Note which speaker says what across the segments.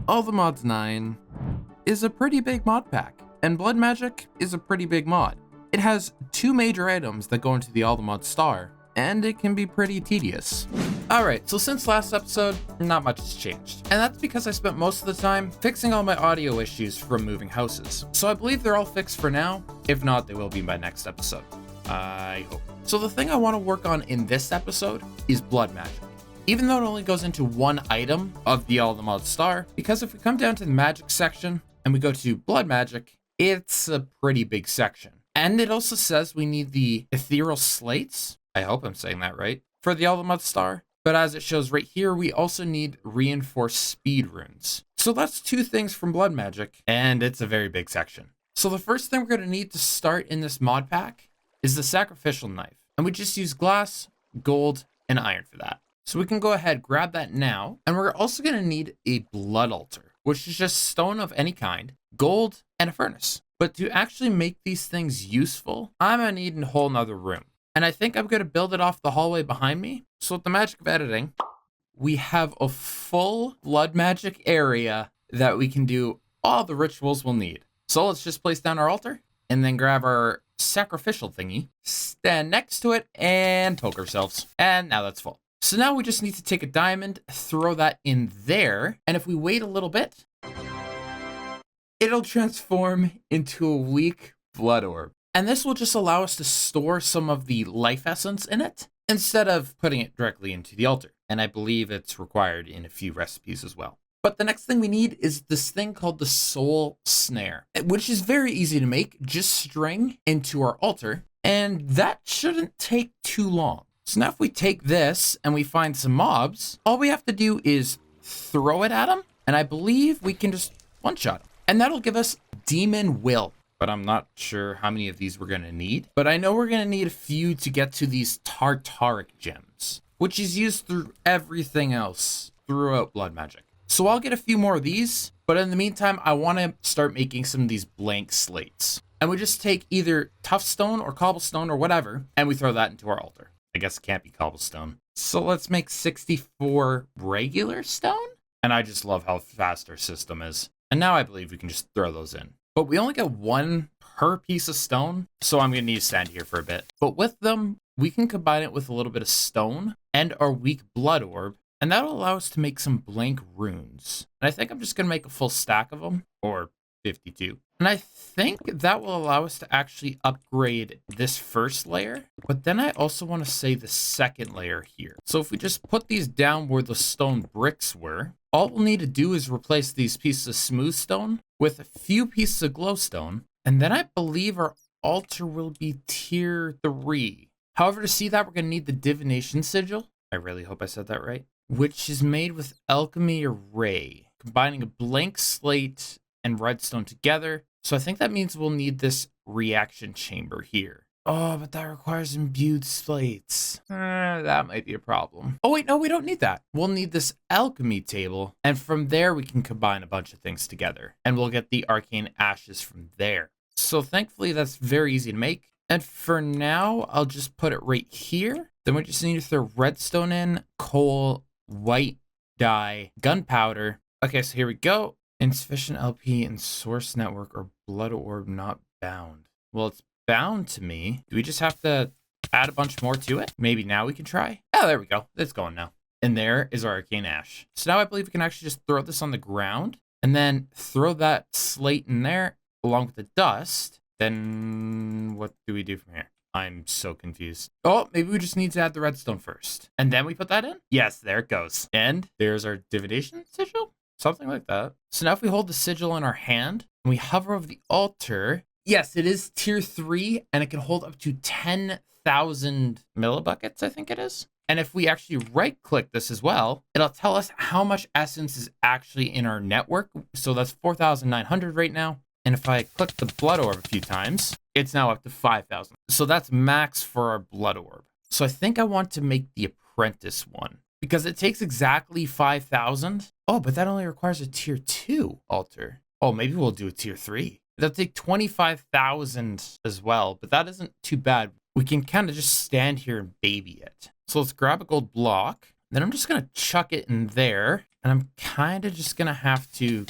Speaker 1: All the Mods 9 is a pretty big mod pack, and Blood Magic is a pretty big mod. It has 2 major items that go into the All the Mods star, and it can be pretty tedious. Alright, so since last episode, not much has changed. And that's because I spent most of the time fixing all my audio issues from moving houses. So I believe they're all fixed for now. If not, they will be by next episode. I hope. So the thing I want to work on in this episode is Blood Magic. Even though it only goes into one item of the All the Mods star, because if we come down to the magic section and we go to Blood Magic, it's a pretty big section. And it also says we need the ethereal slates. I hope I'm saying that right. For the All the Mods star. But as it shows right here, we also need reinforced speed runes. So that's 2 things from Blood Magic, and it's a very big section. So the first thing we're going to need to start in this mod pack is the sacrificial knife. And we just use glass, gold, and iron for that. So we can go ahead, grab that now. And we're also going to need a blood altar, which is just stone of any kind, gold, and a furnace. But to actually make these things useful, I'm going to need a whole nother room. And I think I'm going to build it off the hallway behind me. So with the magic of editing, we have a full blood magic area that we can do all the rituals we'll need. So let's just place down our altar and then grab our sacrificial thingy, stand next to it, and poke ourselves. And now that's full. So now we just need to take a diamond, throw that in there. And if we wait a little bit, it'll transform into a weak blood orb. And this will just allow us to store some of the life essence in it instead of putting it directly into the altar. And I believe it's required in a few recipes as well. But the next thing we need is this thing called the soul snare, which is very easy to make. Just string into our altar, and that shouldn't take too long. So now if we take this and we find some mobs, all we have to do is throw it at them, and I believe we can just one-shot them. And that'll give us demon will. But I'm not sure how many of these we're going to need. But I know we're going to need a few to get to these Tartaric gems, which is used through everything else throughout Blood Magic. So I'll get a few more of these, but in the meantime, I want to start making some of these blank slates. And we just take either tough stone or cobblestone or whatever, and we throw that into our altar. I guess it can't be cobblestone. So let's make 64 regular stone. And I just love how fast our system is. And now I believe we can just throw those in. But we only get 1 per piece of stone, so I'm going to need to stand here for a bit. But with them, we can combine it with a little bit of stone and our weak blood orb, and that'll allow us to make some blank runes. And I think I'm just going to make a full stack of them, or 52. And I think that will allow us to actually upgrade this first layer, but then I also want to say the second layer here. So if we just put these down where the stone bricks were, all we'll need to do is replace these pieces of smooth stone with a few pieces of glowstone, and then I believe our altar will be tier 3. However, to see that, we're going to need the divination sigil. I really hope I said that right. Which is made with alchemy array, combining a blank slate and redstone together. So I think that means we'll need this reaction chamber here. Oh, but that requires imbued slates. That might be a problem. Oh wait, no, we don't need that. We'll need this alchemy table, and from there we can combine a bunch of things together, and we'll get the arcane ashes from there. So thankfully that's very easy to make. And for now, I'll just put it right here. Then we just need to throw redstone in, coal, white dye, gunpowder. Okay, so here we go. Insufficient LP and source network or blood orb not bound. Well, it's bound to me. Do we just have to add a bunch more to it? Maybe now we can try. Oh, there we go. It's going now. And there is our arcane ash. So now I believe we can actually just throw this on the ground and then throw that slate in there along with the dust. Then what do we do from here? I'm so confused. Oh, maybe we just need to add the redstone first. And then we put that in? Yes, there it goes. And there's our divination sigil? Something like that. So now if we hold the sigil in our hand and we hover over the altar, yes, it is tier 3 and it can hold up to 10,000 millibuckets, I think it is. And if we actually right click this as well, it'll tell us how much essence is actually in our network. So that's 4,900 right now. And if I click the blood orb a few times, it's now up to 5,000. So that's max for our blood orb. So I think I want to make the apprentice one because it takes exactly 5,000. Oh, but that only requires a tier 2 altar. Oh, maybe we'll do a tier 3. That'll take 25,000 as well, but that isn't too bad. We can kind of just stand here and baby it. So let's grab a gold block. Then I'm just going to chuck it in there. And I'm kind of just going to have to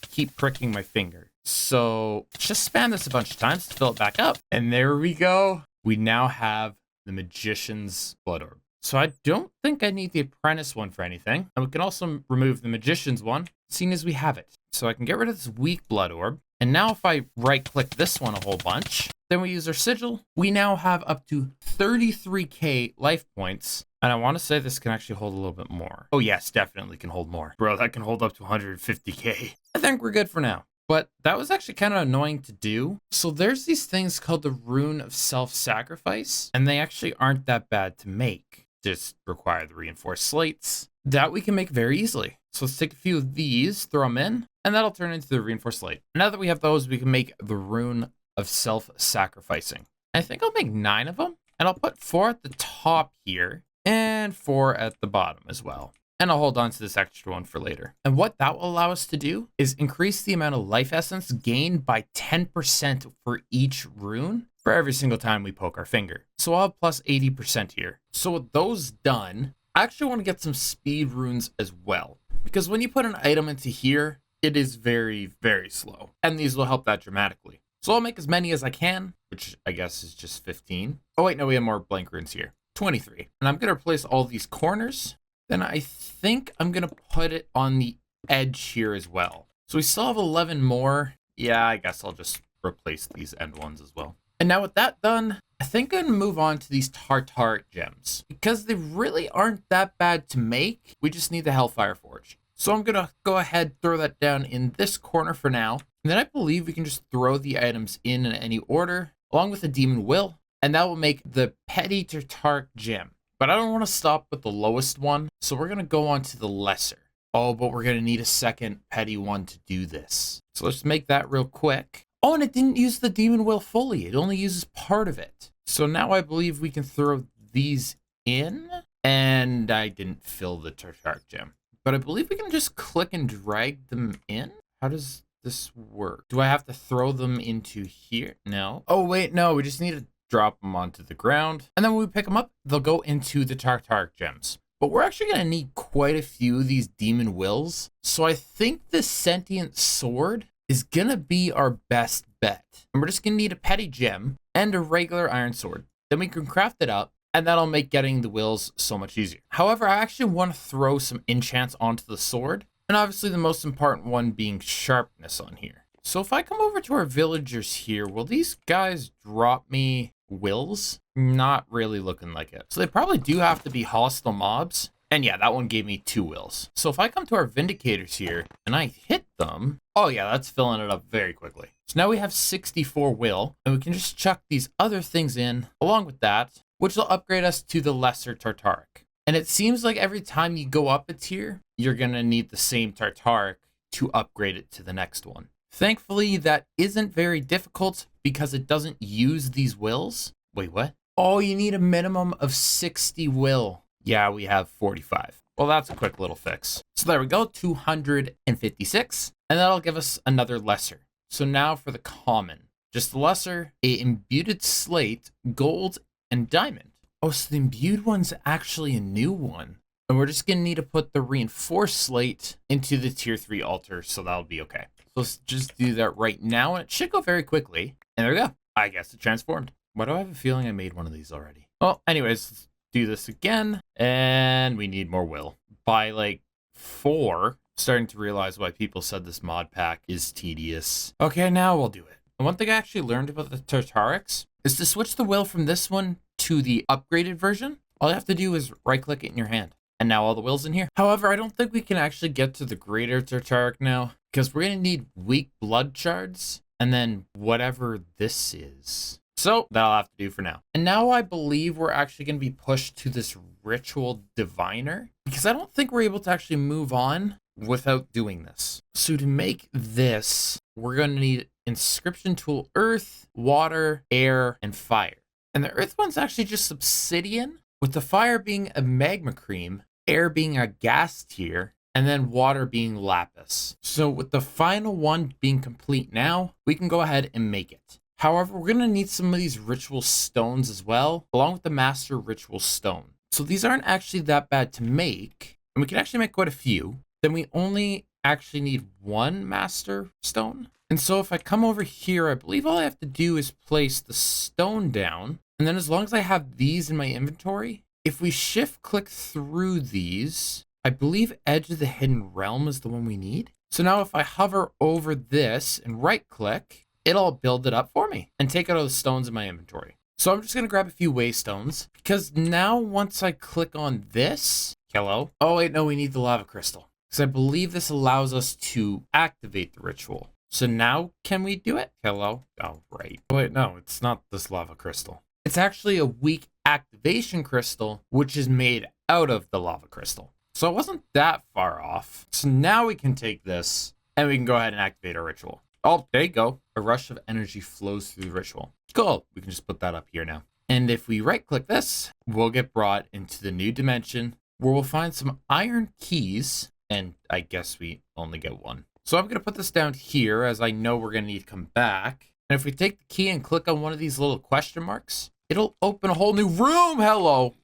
Speaker 1: keep pricking my finger. So just spam this a bunch of times to fill it back up. And there we go. We now have the Magician's Blood Orb. So I don't think I need the Apprentice one for anything. And we can also remove the Magician's one, seeing as we have it. So I can get rid of this weak Blood Orb. And now if I right-click this one a whole bunch, then we use our sigil. We now have up to 33k life points. And I want to say this can actually hold a little bit more. Oh yes, definitely can hold more. Bro, that can hold up to 150k. I think we're good for now. But that was actually kind of annoying to do. So there's these things called the Rune of Self-Sacrifice. And they actually aren't that bad to make. Just require the reinforced slates that we can make very easily. So let's take a few of these, throw them in, and that'll turn into the reinforced slate. Now that we have those, we can make the Rune of Self-Sacrificing. I think I'll make 9 of them, and I'll put 4 at the top here and 4 at the bottom as well. And I'll hold on to this extra one for later. And what that will allow us to do is increase the amount of life essence gained by 10% for each rune for every single time we poke our finger. So I'll have plus 80% here. So with those done, I actually want to get some speed runes as well. Because when you put an item into here, it is very, very slow. And these will help that dramatically. So I'll make as many as I can, which I guess is just 15. Oh wait, no, we have more blank runes here. 23. And I'm going to replace all these corners. Then I think I'm going to put it on the edge here as well. So we still have 11 more. Yeah, I guess I'll just replace these end ones as well. And now with that done, I think I'm going to move on to these Tartaric gems. Because they really aren't that bad to make. We just need the Hellfire Forge. So I'm going to go ahead, throw that down in this corner for now. And then I believe we can just throw the items in any order, along with the Demon Will. And that will make the Petty Tartaric gem. But I don't want to stop with the lowest one, so we're going to go on to the lesser. Oh, but we're going to need a second petty one to do this. So let's make that real quick. Oh, and it didn't use the Demon Will fully. It only uses part of it. So now I believe we can throw these in. And I didn't fill the Tartaric gem. But I believe we can just click and drag them in. How does this work? Do I have to throw them into here? No. Oh, wait, no. We just need to drop them onto the ground. And then when we pick them up, they'll go into the Tartaric gems. But we're actually going to need quite a few of these Demon Wills. So I think this Sentient Sword is going to be our best bet. And we're just going to need a petty gem and a regular iron sword. Then we can craft it up. And that'll make getting the wills so much easier. However, I actually want to throw some enchants onto the sword. And obviously the most important one being sharpness on here. So if I come over to our villagers here, will these guys drop me wills? Not really looking like it. So they probably do have to be hostile mobs. And yeah, that one gave me 2 wills. So if I come to our Vindicators here and I hit them, oh yeah, that's filling it up very quickly. So now we have 64 will, and we can just chuck these other things in along with that, which will upgrade us to the lesser Tartaric. And it seems like every time you go up a tier, you're going to need the same Tartaric to upgrade it to the next one. Thankfully, that isn't very difficult because it doesn't use these wills. Wait, what? Oh, you need a minimum of 60 will. Yeah, we have 45. Well, that's a quick little fix. So there we go, 256. And that'll give us another lesser. So now for the common. Just the lesser, a imbued slate, gold, and diamond. Oh, so the imbued one's actually a new one. And we're just going to need to put the reinforced slate into the tier 3 altar, so that'll be okay. So let's just do that right now, and it should go very quickly. And there we go. I guess it transformed. Why do I have a feeling I made one of these already? Well, anyways, let's do this again. And we need more will. By like 4, starting to realize why people said this mod pack is tedious. Okay, now we'll do it. And one thing I actually learned about the Tartarics is to switch the will from this one to the upgraded version. All you have to do is right click it in your hand. And now all the wills in here. However, I don't think we can actually get to the greater Tartaric now because we're going to need weak blood shards and then whatever this is. So that'll have to do for now. And now I believe we're actually going to be pushed to this ritual diviner because I don't think we're able to actually move on without doing this. So to make this, we're going to need inscription tool, earth, water, air, and fire. And the earth one's actually just obsidian, with the fire being a magma cream, air being a gas tier, and then water being lapis. So with the final one being complete now, we can go ahead and make it. However, we're going to need some of these ritual stones as well, along with the master ritual stone. So these aren't actually that bad to make, and we can actually make quite a few. then we only actually need one master stone. And so if I come over here, I believe all I have to do is place the stone down. And then as long as I have these in my inventory, if we shift click through these, I believe Edge of the Hidden Realm is the one we need. So now if I hover over this and right click, it'll build it up for me and take out all the stones in my inventory. So I'm just going to grab a few waystones because now once I click on this, hello. Oh wait, no, we need the lava crystal because I believe this allows us to activate the ritual. So now can we do it? Hello. Oh, right. Oh, wait, no, it's not this lava crystal. It's actually a weak activation crystal, which is made out of the lava crystal. So it wasn't that far off. So now we can take this and we can go ahead and activate our ritual. Oh, there you go. A rush of energy flows through the ritual. Cool. We can just put that up here now. And if we right click this, we'll get brought into the new dimension where we'll find some iron keys. And I guess we only get one. So I'm going to put this down here as I know we're going to need to come back. And if we take the key and click on one of these little question marks, it'll open a whole new room. Hello.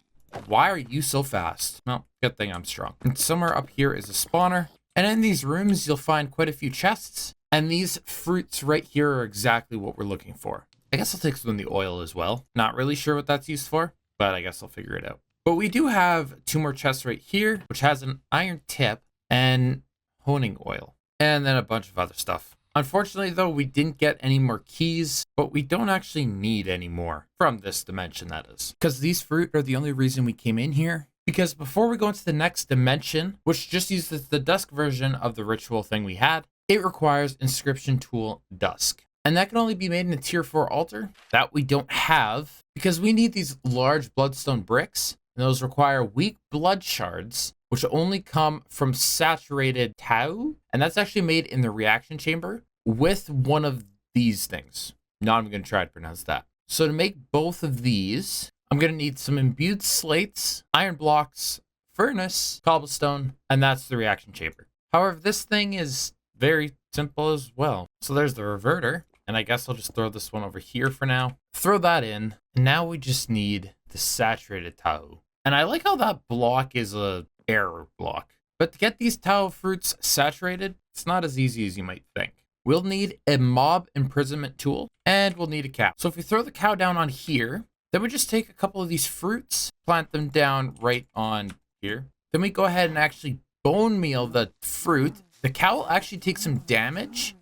Speaker 1: Why are you so fast? Well, good thing I'm strong. And somewhere up here is a spawner. And in these rooms, you'll find quite a few chests. And these fruits right here are exactly what we're looking for. I guess I'll take some of the oil as well. Not really sure what that's used for, but I guess I'll figure it out. But we do have 2 more chests right here, which has an iron tip and honing oil. And then a bunch of other stuff. Unfortunately, though, we didn't get any more keys, but we don't actually need any more from this dimension, that is. Because these fruit are the only reason we came in here. Because before we go into the next dimension, which just uses the dusk version of the ritual thing we had, it requires inscription tool dusk. And that can only be made in a tier 4 altar that we don't have because we need these large bloodstone bricks. And those require weak blood shards, which only come from saturated tau. And that's actually made in the reaction chamber with one of these things. Now I'm going to try to pronounce that. So to make both of these, I'm going to need some imbued slates, iron blocks, furnace, cobblestone, and that's the reaction chamber. However, this thing is very simple as well. So there's the reverter. And I guess I'll just throw this one over here for now. Throw that in. And now we just need the saturated tau. And I like how that block is a error block. But to get these tau fruits saturated, it's not as easy as you might think. We'll need a mob imprisonment tool and we'll need a cow. So if we throw the cow down on here, then we just take a couple of these fruits, plant them down right on here. Then we go ahead and actually bone meal the fruit. The cow will actually take some damage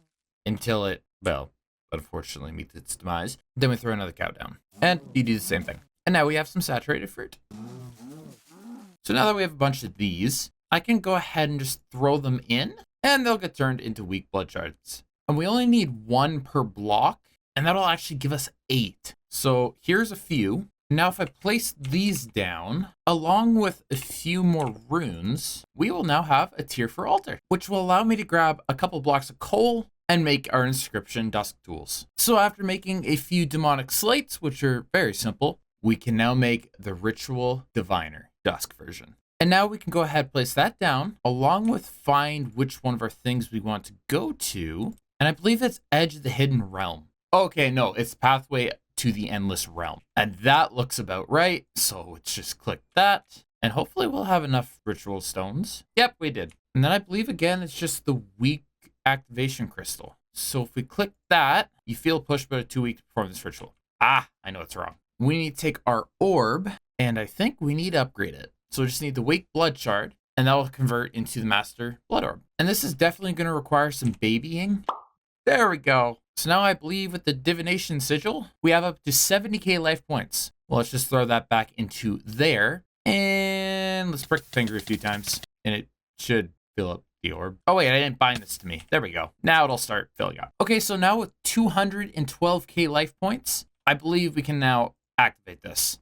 Speaker 1: until it, well, unfortunately meets its demise. Then we throw another cow down and you do the same thing. And now we have some saturated fruit. So now that we have a bunch of these, I can go ahead and just throw them in and they'll get turned into weak blood shards. And we only need 1 per block and that'll actually give us 8. So here's a few. Now if I place these down along with a few more runes, we will now have a tier 4 altar, which will allow me to grab a couple blocks of coal and make our inscription dusk tools. So after making a few demonic slates, which are very simple, we can now make the ritual diviner dusk version. And now we can go ahead and place that down along with find which one of our things we want to go to. And I believe it's Edge of the Hidden Realm. Okay, no, it's Pathway to the Endless Realm. And that looks about right. So let's just click that. And hopefully we'll have enough ritual stones. Yep, we did. And then I believe again, it's just the weak activation crystal. So if we click that, you feel pushed about 2 weeks to perform this ritual. Ah, I know it's wrong. We need to take our orb and I think we need to upgrade it. So we just need the weak blood shard and that will convert into the master blood orb. And this is definitely going to require some babying. There we go. So now I believe with the divination sigil, we have up to 70k life points. Well, let's just throw that back into there and let's prick the finger a few times and it should fill up the orb. Oh wait, I didn't bind this to me. There we go. Now it'll start filling up. Okay, so now with 212k life points, I believe we can now activate this.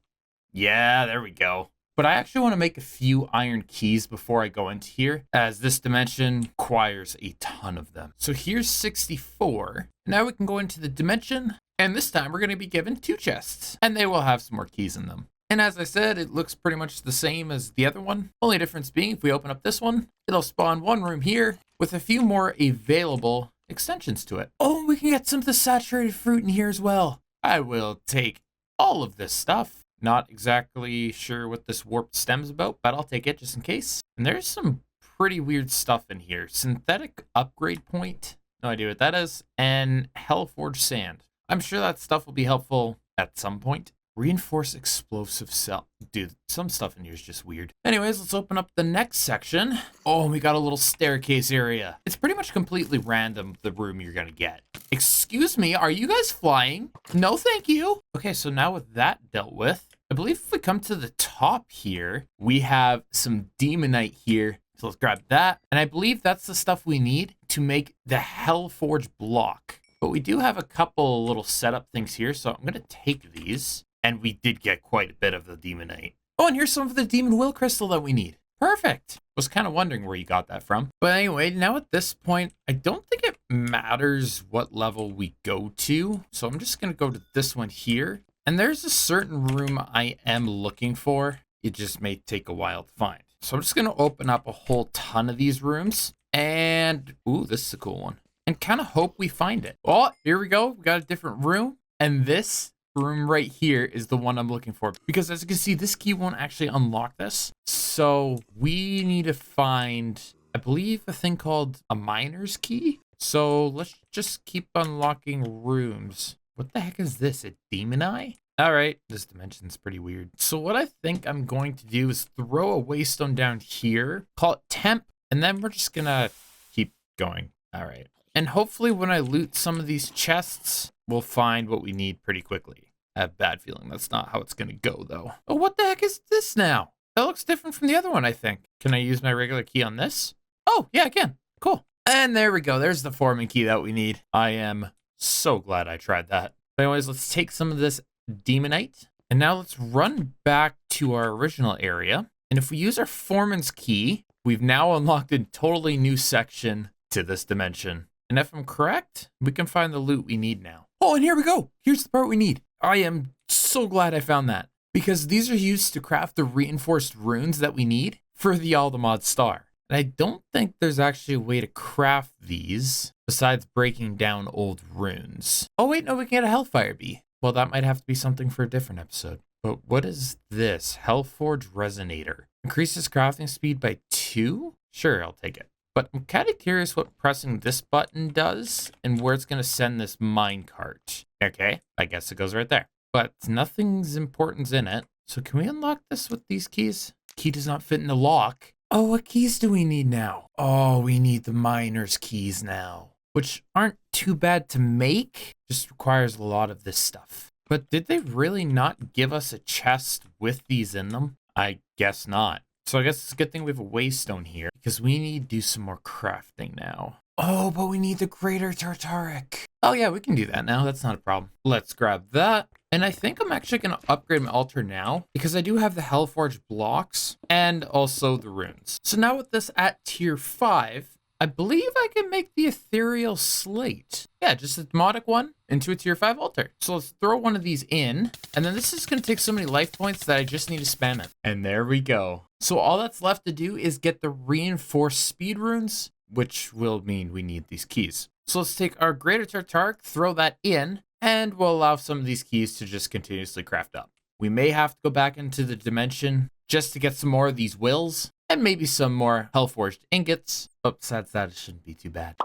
Speaker 1: Yeah, there we go. But I actually want to make a few iron keys before I go into here, as this dimension requires a ton of them. So here's 64. Now we can go into the dimension, and this time we're going to be given 2 chests, and they will have some more keys in them. And as I said, it looks pretty much the same as the other one. Only difference being, if we open up this one, it'll spawn 1 room here with a few more available extensions to it. Oh, we can get some of the saturated fruit in here as well. I will take all of this stuff. Not exactly sure what this warped stem's about, but I'll take it just in case. And there's some pretty weird stuff in here. Synthetic upgrade point. No idea what that is. And Hellforged sand. I'm sure that stuff will be helpful at some point. Reinforced explosive cell. Dude, some stuff in here is just weird. Anyways, let's open up the next section. Oh, we got a little staircase area. It's pretty much completely random, the room you're gonna get. Excuse me, are you guys flying? No, thank you. Okay, so now with that dealt with, I believe if we come to the top here, we have some demonite here. So let's grab that. And I believe that's the stuff we need to make the Hellforged block. But we do have a couple little setup things here, so I'm gonna take these. And we did get quite a bit of the demonite. Oh, and here's some of the demon will crystal that we need. Perfect. Was kind of wondering where you got that from. But anyway, now at this point, I don't think it matters what level we go to. So I'm just going to go to this one here. And there's a certain room I am looking for. It just may take a while to find. So I'm just going to open up a whole ton of these rooms. And, ooh, this is a cool one. And kind of hope we find it. Oh, here we go. We got a different room. And this room right here is the one I'm looking for, because as you can see, this key won't actually unlock this. So we need to find, I believe, a thing called a miner's key. So let's just keep unlocking rooms. What the heck is this? A demon eye? All right, this dimension's pretty weird. So what I think I'm going to do is throw a waystone down here, call it temp, and then we're just gonna keep going. All right. And hopefully when I loot some of these chests, we'll find what we need pretty quickly. I have a bad feeling that's not how it's going to go, though. Oh, what the heck is this now? That looks different from the other one, I think. Can I use my regular key on this? Oh, yeah, I can. Cool. And there we go. There's the foreman key that we need. I am so glad I tried that. But anyways, let's take some of this demonite. And now let's run back to our original area. And if we use our foreman's key, we've now unlocked a totally new section to this dimension. And if I'm correct, we can find the loot we need now. Oh, and here we go. Here's the part we need. I am so glad I found that, because these are used to craft the reinforced runes that we need for the Aldemod star. And I don't think there's actually a way to craft these besides breaking down old runes. Oh wait, no, we can get a Hellfire Bee. Well, that might have to be something for a different episode. But what is this? Hellforge Resonator. Increases crafting speed by 2? Sure, I'll take it. But I'm kind of curious what pressing this button does and where it's going to send this minecart. Okay, I guess it goes right there. But nothing's important in it. So can we unlock this with these keys? Key does not fit in the lock. Oh, what keys do we need now? Oh, we need the miner's keys now, which aren't too bad to make. Just requires a lot of this stuff. But did they really not give us a chest with these in them? I guess not. So I guess it's a good thing we have a waystone here, because we need to do some more crafting now. Oh, but we need the greater Tartaric. Oh yeah, we can do that now. That's not a problem. Let's grab that. And I think I'm actually going to upgrade my altar now, because I do have the Hellforge blocks and also the runes. So now with this at tier 5, I believe I can make the ethereal slate. Yeah, just a demonic one into a tier 5 altar. So let's throw one of these in. And then this is going to take so many life points that I just need to spam it. And there we go. So all that's left to do is get the reinforced speed runes, which will mean we need these keys. So let's take our greater Tartaric, throw that in, and we'll allow some of these keys to just continuously craft up. We may have to go back into the dimension just to get some more of these wills, and maybe some more Hellforged ingots. But besides that, it shouldn't be too bad.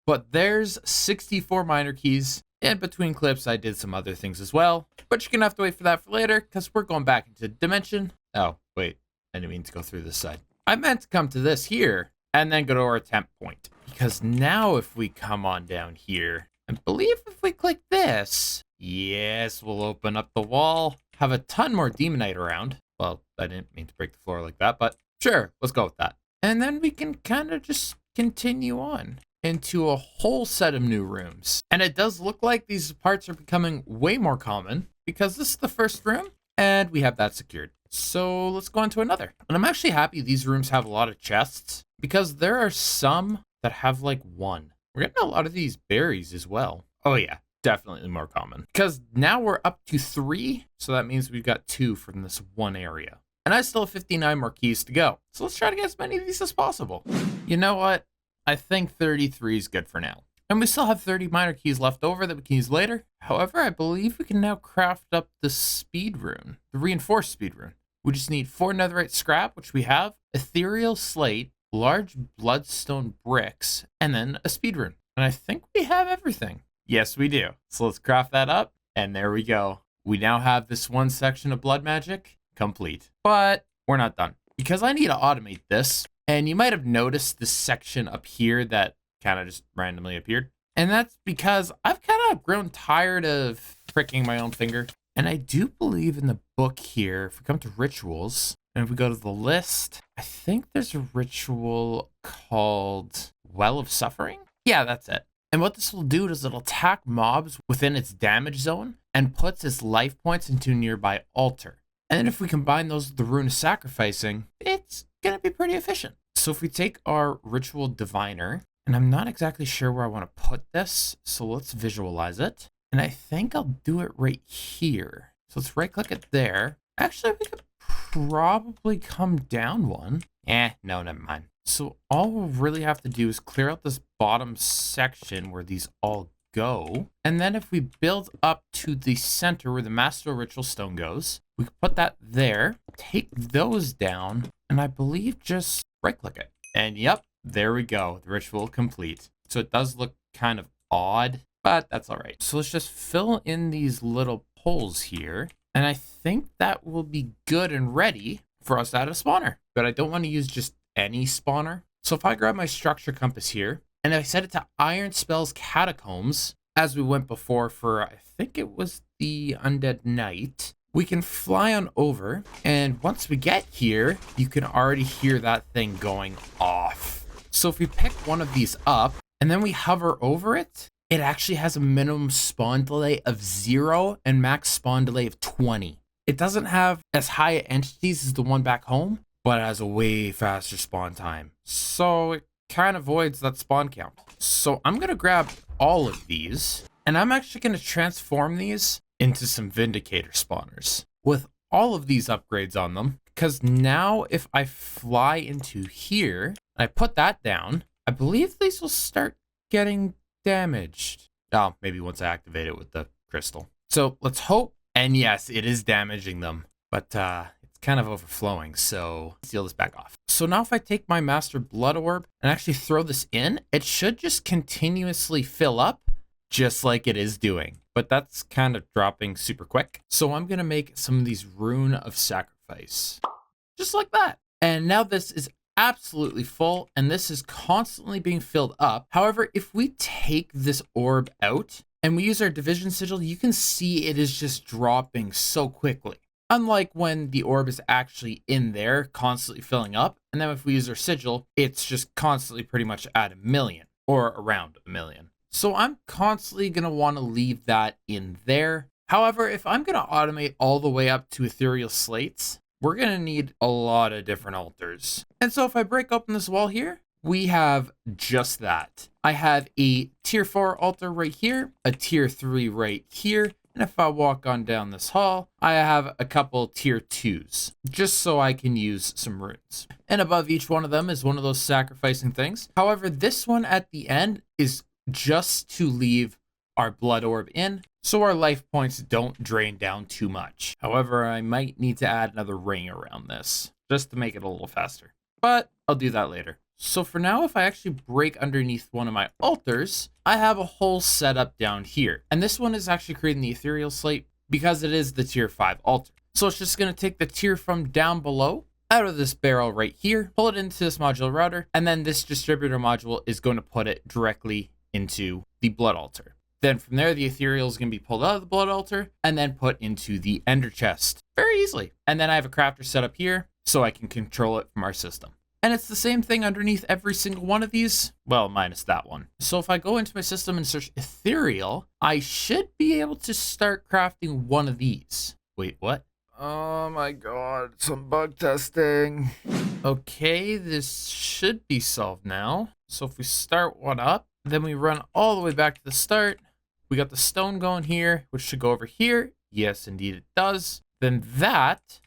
Speaker 1: But there's 64 miner keys. And between clips, I did some other things as well. But you're going to have to wait for that for later, because we're going back into dimension. Oh, wait. I didn't mean to go through this side. I meant to come to this here, and then go to our temp point. Because now if we come on down here, I believe if we click this, yes, we'll open up the wall. Have a ton more demonite around. Well, I didn't mean to break the floor like that, but sure, let's go with that. And then we can kind of just continue on into a whole set of new rooms. And it does look like these parts are becoming way more common, because this is the first room, and we have that secured. So let's go on to another. And I'm actually happy these rooms have a lot of chests, because there are some that have like 1. We're getting a lot of these berries as well. Oh yeah, definitely more common. Because now we're up to 3, so that means we've got 2 from this one area. And I still have 59 more keys to go. So let's try to get as many of these as possible. You know what? I think 33 is good for now. And we still have 30 miner keys left over that we can use later. However, I believe we can now craft up the speed rune, the reinforced speed rune. We just need 4 netherite scrap, which we have, ethereal slate, large bloodstone bricks, and then a speed rune. And I think we have everything. Yes, we do. So let's craft that up, and there we go. We now have this one section of blood magic complete. But we're not done, because I need to automate this. And you might have noticed this section up here that kind of just randomly appeared. And that's because I've kind of grown tired of pricking my own finger. And I do believe in the book here, if we come to rituals, and if we go to the list, I think there's a ritual called Well of Suffering. Yeah, that's it. And what this will do is it'll attack mobs within its damage zone and puts its life points into a nearby altar. And then if we combine those with the rune of sacrificing, it's going to be pretty efficient. So if we take our ritual diviner, and I'm not exactly sure where I want to put this, so let's visualize it. And I think I'll do it right here. So let's right click it there. Actually, we could probably come down one. No, never mind. So all we'll really have to do is clear out this bottom section where these all go. And then if we build up to the center where the Master Ritual Stone goes, we can put that there, take those down, and I believe just right click it. And yep, there we go. The ritual complete. So it does look kind of odd, but that's all right. So let's just fill in these little holes here. And I think that will be good and ready for us to add a spawner. But I don't want to use just any spawner. So if I grab my structure compass here, and I set it to Iron Spells Catacombs, as we went before for, I think it was the Undead Knight, we can fly on over. And once we get here, you can already hear that thing going off. So if we pick one of these up and then we hover over it, it actually has a minimum spawn delay of 0 and max spawn delay of 20. It doesn't have as high entities as the one back home, but it has a way faster spawn time. So it kind of avoids that spawn count. So I'm going to grab all of these, and I'm actually going to transform these into some Vindicator spawners with all of these upgrades on them. Because now if I fly into here, and I put that down, I believe these will start getting damaged. Oh, maybe once I activate it with the crystal. So let's hope. And yes, it is damaging them, but it's kind of overflowing. So seal this back off. So now if I take my Master Blood Orb and actually throw this in, it should just continuously fill up just like it is doing. But that's kind of dropping super quick. So I'm going to make some of these Rune of Sacrifice. Just like that. And now this is absolutely full, and this is constantly being filled up. However, if we take this orb out and we use our division sigil, you can see it is just dropping so quickly. Unlike when the orb is actually in there, constantly filling up. And then if we use our sigil, it's just constantly pretty much at 1 million or around 1 million. So I'm constantly going to want to leave that in there. However, if I'm going to automate all the way up to ethereal slates, we're going to need a lot of different altars. And so if I break open this wall here, we have just that. I have a tier 4 altar right here, a tier 3 right here. And if I walk on down this hall, I have a couple tier 2s, just so I can use some runes. And above each one of them is one of those sacrificing things. However, this one at the end is just to leave our blood orb in, so our life points don't drain down too much. However, I might need to add another ring around this, just to make it a little faster. But I'll do that later. So for now, if I actually break underneath one of my altars, I have a whole setup down here. And this one is actually creating the ethereal slate because it is the tier 5 altar. So it's just going to take the tier from down below out of this barrel right here, pull it into this modular router, and then this distributor module is going to put it directly into the blood altar. Then from there, the ethereal is going to be pulled out of the blood altar and then put into the ender chest very easily. And then I have a crafter set up here so I can control it from our system. And it's the same thing underneath every single one of these. Well, minus that one. So if I go into my system and search ethereal, I should be able to start crafting one of these. Wait, what? Oh my god, some bug testing. Okay, this should be solved now. So if we start one up, then we run all the way back to the start. We got the stone going here, which should go over here. Yes, indeed it does. Then that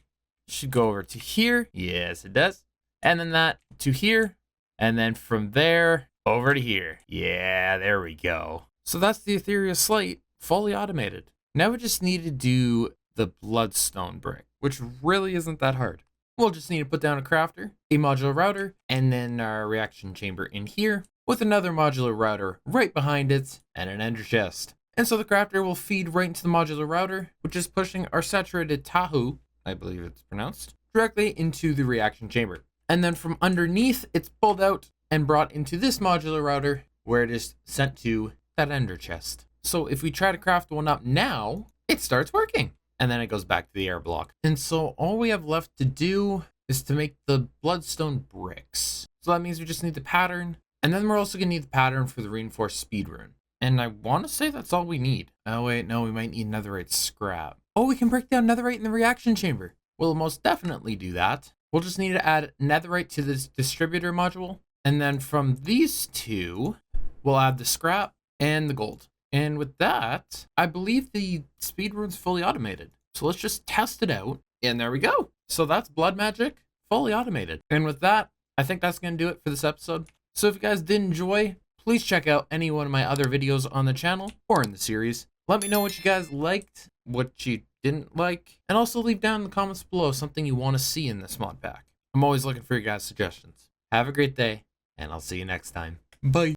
Speaker 1: should go over to here. Yes, it does. And then that to here. And then from there over to here. Yeah, there we go. So that's the ethereal slate, fully automated. Now we just need to do the bloodstone brick, which really isn't that hard. we'll just need to put down a crafter, a modular router, and then our reaction chamber in here with another modular router right behind it and an ender chest. And so the crafter will feed right into the modular router, which is pushing our saturated tahu, I believe it's pronounced, directly into the reaction chamber. And then from underneath, it's pulled out and brought into this modular router where it is sent to that ender chest. So if we try to craft one up now, it starts working. And then it goes back to the air block. And so all we have left to do is to make the bloodstone bricks. So that means we just need the pattern. And then we're also gonna need the pattern for the reinforced speed rune. And I want to say that's all we need. Oh wait, no, we might need netherite scrap. Oh, we can break down netherite in the reaction chamber. We'll most definitely do that. We'll just need to add netherite to this distributor module. And then from these two, we'll add the scrap and the gold. And with that, I believe the speed rune's fully automated. So let's just test it out. And there we go. So that's blood magic fully automated. And with that, I think that's going to do it for this episode. So if you guys did enjoy, please check out any one of my other videos on the channel or in the series. Let me know what you guys liked, what you didn't like, and also leave down in the comments below something you want to see in this mod pack. I'm always looking for your guys' suggestions. Have a great day, and I'll see you next time. Bye.